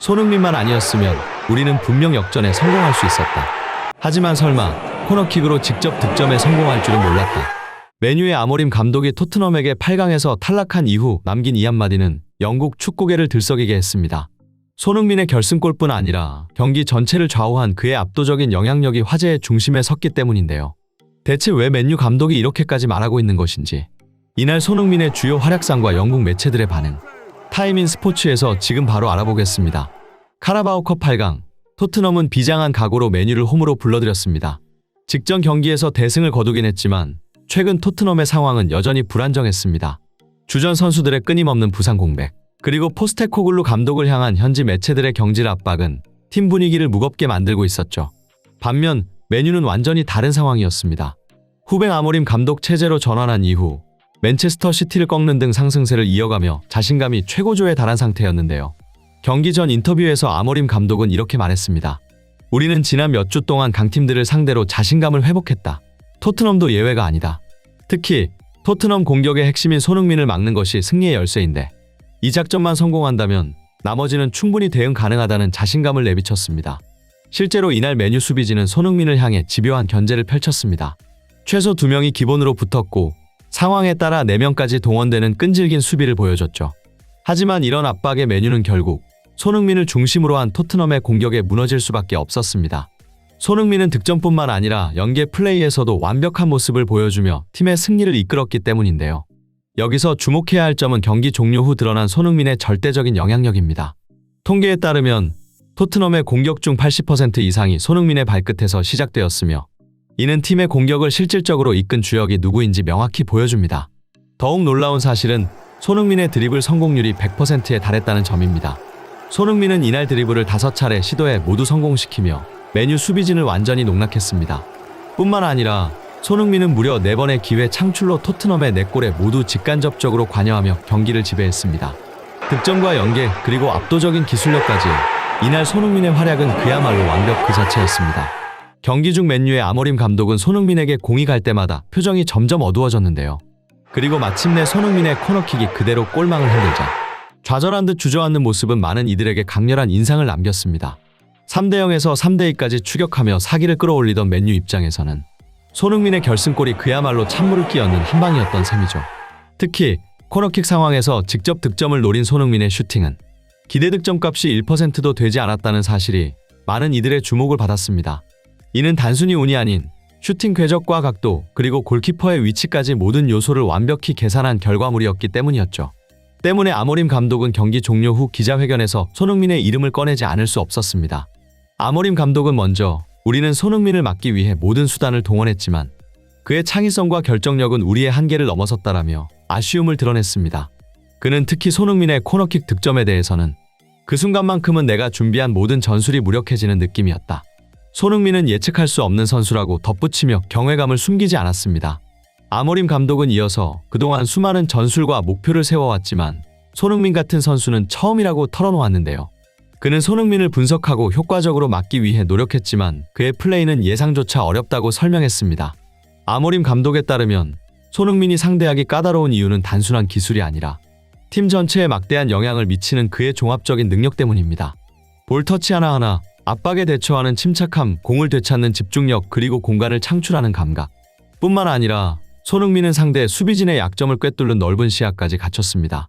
손흥민만 아니었으면 우리는 분명 역전에 성공할 수 있었다. 하지만 설마 코너킥으로 직접 득점에 성공할 줄은 몰랐다. 맨유의 아모림 감독이 토트넘에게 8강에서 탈락한 이후 남긴 이 한마디는 영국 축구계를 들썩이게 했습니다. 손흥민의 결승골뿐 아니라 경기 전체를 좌우한 그의 압도적인 영향력이 화제의 중심에 섰기 때문인데요. 대체 왜 맨유 감독이 이렇게까지 말하고 있는 것인지, 이날 손흥민의 주요 활약상과 영국 매체들의 반응, 타임인 스포츠에서 지금 바로 알아보겠습니다. 카라바오컵 8강, 토트넘은 비장한 각오로 맨유를 홈으로 불러들였습니다. 직전 경기에서 대승을 거두긴 했지만 최근 토트넘의 상황은 여전히 불안정했습니다. 주전 선수들의 끊임없는 부상 공백, 그리고 포스테코글루 감독을 향한 현지 매체들의 경질 압박은 팀 분위기를 무겁게 만들고 있었죠. 반면 맨유는 완전히 다른 상황이었습니다. 후배 아모림 감독 체제로 전환한 이후 맨체스터 시티를 꺾는 등 상승세를 이어가며 자신감이 최고조에 달한 상태였는데요. 경기 전 인터뷰에서 아모림 감독은 이렇게 말했습니다. 우리는 지난 몇 주 동안 강팀들을 상대로 자신감을 회복했다. 토트넘도 예외가 아니다. 특히 토트넘 공격의 핵심인 손흥민을 막는 것이 승리의 열쇠인데 이 작전만 성공한다면 나머지는 충분히 대응 가능하다는 자신감을 내비쳤습니다. 실제로 이날 맨유 수비진은 손흥민을 향해 집요한 견제를 펼쳤습니다. 최소 2명이 기본으로 붙었고 상황에 따라 4명까지 동원되는 끈질긴 수비를 보여줬죠. 하지만 이런 압박에 맨유는 결국 손흥민을 중심으로 한 토트넘의 공격에 무너질 수밖에 없었습니다. 손흥민은 득점뿐만 아니라 연계 플레이에서도 완벽한 모습을 보여주며 팀의 승리를 이끌었기 때문인데요. 여기서 주목해야 할 점은 경기 종료 후 드러난 손흥민의 절대적인 영향력입니다. 통계에 따르면 토트넘의 공격 중 80% 이상이 손흥민의 발끝에서 시작되었으며 이는 팀의 공격을 실질적으로 이끈 주역이 누구인지 명확히 보여줍니다. 더욱 놀라운 사실은 손흥민의 드리블 성공률이 100%에 달했다는 점입니다. 손흥민은 이날 드리블을 5차례 시도해 모두 성공시키며 맨유 수비진을 완전히 농락했습니다. 뿐만 아니라 손흥민은 무려 4번의 기회 창출로 토트넘의 4골에 모두 직간접적으로 관여하며 경기를 지배했습니다. 득점과 연계 그리고 압도적인 기술력까지 이날 손흥민의 활약은 그야말로 완벽 그 자체였습니다. 경기 중 맨유의 아모림 감독은 손흥민에게 공이 갈 때마다 표정이 점점 어두워졌는데요. 그리고 마침내 손흥민의 코너킥이 그대로 골망을 흔들자 좌절한 듯 주저앉는 모습은 많은 이들에게 강렬한 인상을 남겼습니다. 3대0에서 3대2까지 추격하며 사기를 끌어올리던 맨유 입장에서는 손흥민의 결승골이 그야말로 찬물을 끼얹는 한방이었던 셈이죠. 특히 코너킥 상황에서 직접 득점을 노린 손흥민의 슈팅은 기대 득점값이 1%도 되지 않았다는 사실이 많은 이들의 주목을 받았습니다. 이는 단순히 운이 아닌 슈팅 궤적과 각도 그리고 골키퍼의 위치까지 모든 요소를 완벽히 계산한 결과물이었기 때문이었죠. 때문에 아모림 감독은 경기 종료 후 기자회견에서 손흥민의 이름을 꺼내지 않을 수 없었습니다. 아모림 감독은 먼저 우리는 손흥민을 막기 위해 모든 수단을 동원했지만 그의 창의성과 결정력은 우리의 한계를 넘어섰다라며 아쉬움을 드러냈습니다. 그는 특히 손흥민의 코너킥 득점에 대해서는 그 순간만큼은 내가 준비한 모든 전술이 무력해지는 느낌이었다. 손흥민은 예측할 수 없는 선수라고 덧붙이며 경외감을 숨기지 않았습니다. 아모림 감독은 이어서 그동안 수많은 전술과 목표를 세워왔지만 손흥민 같은 선수는 처음이라고 털어놓았는데요. 그는 손흥민을 분석하고 효과적으로 막기 위해 노력했지만 그의 플레이는 예상조차 어렵다고 설명했습니다. 아모림 감독에 따르면 손흥민이 상대하기 까다로운 이유는 단순한 기술이 아니라 팀 전체에 막대한 영향을 미치는 그의 종합적인 능력 때문입니다. 볼 터치 하나하나, 압박에 대처하는 침착함, 공을 되찾는 집중력 그리고 공간을 창출하는 감각 뿐만 아니라 손흥민은 상대 수비진의 약점을 꿰뚫는 넓은 시야까지 갖췄습니다.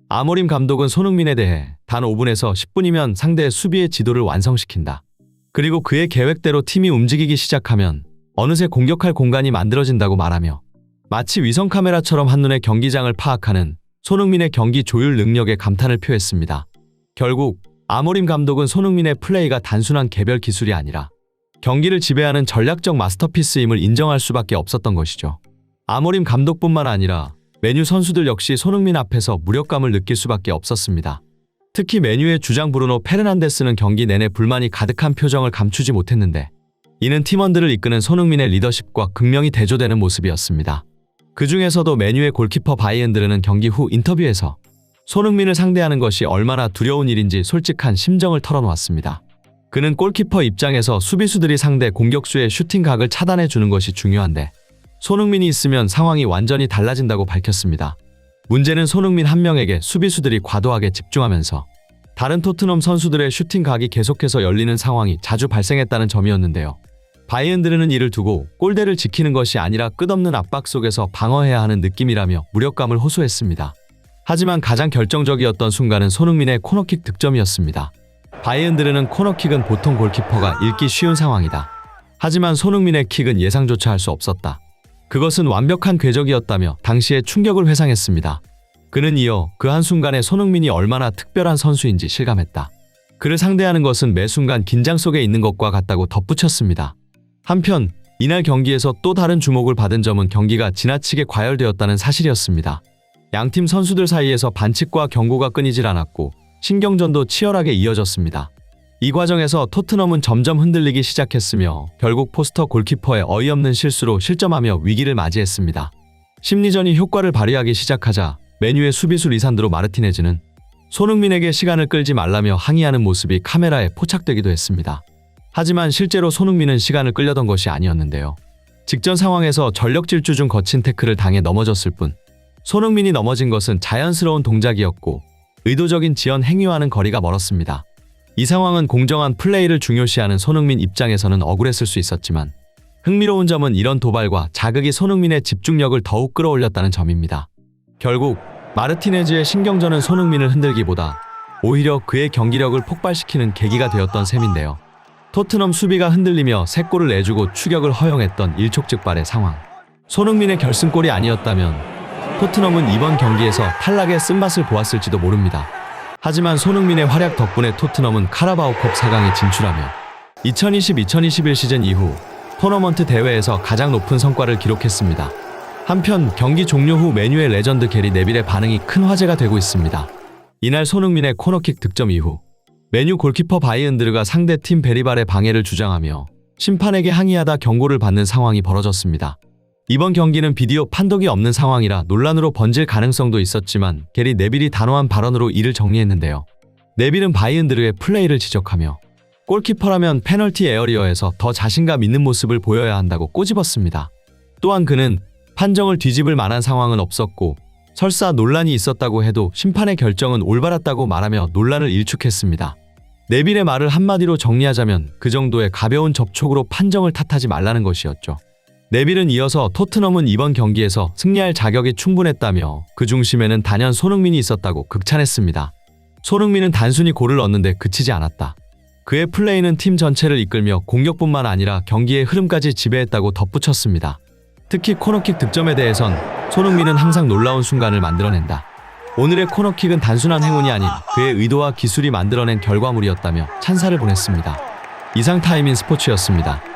아모림 감독은 손흥민에 대해 단 5분에서 10분이면 상대의 수비의 지도를 완성시킨다. 그리고 그의 계획대로 팀이 움직이기 시작하면 어느새 공격할 공간이 만들어진다고 말하며 마치 위성카메라처럼 한눈에 경기장을 파악하는 손흥민의 경기 조율 능력에 감탄을 표했습니다. 결국 아모림 감독은 손흥민의 플레이가 단순한 개별 기술이 아니라 경기를 지배하는 전략적 마스터피스임을 인정할 수밖에 없었던 것이죠. 아모림 감독뿐만 아니라 맨유 선수들 역시 손흥민 앞에서 무력감을 느낄 수밖에 없었습니다. 특히 맨유의 주장 브루노 페르난데스는 경기 내내 불만이 가득한 표정을 감추지 못했는데 이는 팀원들을 이끄는 손흥민의 리더십과 극명히 대조되는 모습이었습니다. 그 중에서도 맨유의 골키퍼 바이엔드르는 경기 후 인터뷰에서 손흥민을 상대하는 것이 얼마나 두려운 일인지 솔직한 심정을 털어놓았습니다. 그는 골키퍼 입장에서 수비수들이 상대 공격수의 슈팅각을 차단해 주는 것이 중요한데 손흥민이 있으면 상황이 완전히 달라진다고 밝혔습니다. 문제는 손흥민 한 명에게 수비수들이 과도하게 집중하면서 다른 토트넘 선수들의 슈팅 각이 계속해서 열리는 상황이 자주 발생했다는 점이었는데요. 바이엔드르는 이를 두고 골대를 지키는 것이 아니라 끝없는 압박 속에서 방어해야 하는 느낌이라며 무력감을 호소했습니다. 하지만 가장 결정적이었던 순간은 손흥민의 코너킥 득점이었습니다. 바이엔드르는 코너킥은 보통 골키퍼가 읽기 쉬운 상황이다. 하지만 손흥민의 킥은 예상조차 할 수 없었다. 그것은 완벽한 궤적이었다며 당시의 충격을 회상했습니다. 그는 이어 그 한순간에 손흥민이 얼마나 특별한 선수인지 실감했다. 그를 상대하는 것은 매 순간 긴장 속에 있는 것과 같다고 덧붙였습니다. 한편 이날 경기에서 또 다른 주목을 받은 점은 경기가 지나치게 과열되었다는 사실이었습니다. 양팀 선수들 사이에서 반칙과 경고가 끊이질 않았고 신경전도 치열하게 이어졌습니다. 이 과정에서 토트넘은 점점 흔들리기 시작했으며 결국 포스터 골키퍼의 어이없는 실수로 실점하며 위기를 맞이했습니다. 심리전이 효과를 발휘하기 시작하자 맨유의 수비수 리산드로 마르티네즈는 손흥민에게 시간을 끌지 말라며 항의하는 모습이 카메라에 포착되기도 했습니다. 하지만 실제로 손흥민은 시간을 끌려던 것이 아니었는데요. 직전 상황에서 전력 질주 중 거친 태클을 당해 넘어졌을 뿐 손흥민이 넘어진 것은 자연스러운 동작이었고 의도적인 지연 행위와는 거리가 멀었습니다. 이 상황은 공정한 플레이를 중요시하는 손흥민 입장에서는 억울했을 수 있었지만 흥미로운 점은 이런 도발과 자극이 손흥민의 집중력을 더욱 끌어올렸다는 점입니다. 결국 마르티네즈의 신경전은 손흥민을 흔들기보다 오히려 그의 경기력을 폭발시키는 계기가 되었던 셈인데요. 토트넘 수비가 흔들리며 3골을 내주고 추격을 허용했던 일촉즉발의 상황. 손흥민의 결승골이 아니었다면 토트넘은 이번 경기에서 탈락의 쓴맛을 보았을지도 모릅니다. 하지만 손흥민의 활약 덕분에 토트넘은 카라바오컵 4강에 진출하며 2020-2021 시즌 이후 토너먼트 대회에서 가장 높은 성과를 기록했습니다. 한편 경기 종료 후 맨유의 레전드 게리 네빌의 반응이 큰 화제가 되고 있습니다. 이날 손흥민의 코너킥 득점 이후 맨유 골키퍼 바이엔드르가 상대팀 베리발의 방해를 주장하며 심판에게 항의하다 경고를 받는 상황이 벌어졌습니다. 이번 경기는 비디오 판독이 없는 상황이라 논란으로 번질 가능성도 있었지만 게리 네빌이 단호한 발언으로 이를 정리했는데요. 네빌은 바이엔드르의 플레이를 지적하며 골키퍼라면 페널티 에어리어에서 더 자신감 있는 모습을 보여야 한다고 꼬집었습니다. 또한 그는 판정을 뒤집을 만한 상황은 없었고 설사 논란이 있었다고 해도 심판의 결정은 올바랐다고 말하며 논란을 일축했습니다. 네빌의 말을 한마디로 정리하자면 그 정도의 가벼운 접촉으로 판정을 탓하지 말라는 것이었죠. 네빌은 이어서 토트넘은 이번 경기에서 승리할 자격이 충분했다며 그 중심에는 단연 손흥민이 있었다고 극찬했습니다. 손흥민은 단순히 골을 넣는데 그치지 않았다. 그의 플레이는 팀 전체를 이끌며 공격뿐만 아니라 경기의 흐름까지 지배했다고 덧붙였습니다. 특히 코너킥 득점에 대해선 손흥민은 항상 놀라운 순간을 만들어낸다. 오늘의 코너킥은 단순한 행운이 아닌 그의 의도와 기술이 만들어낸 결과물이었다며 찬사를 보냈습니다. 이상 타임인 스포츠였습니다.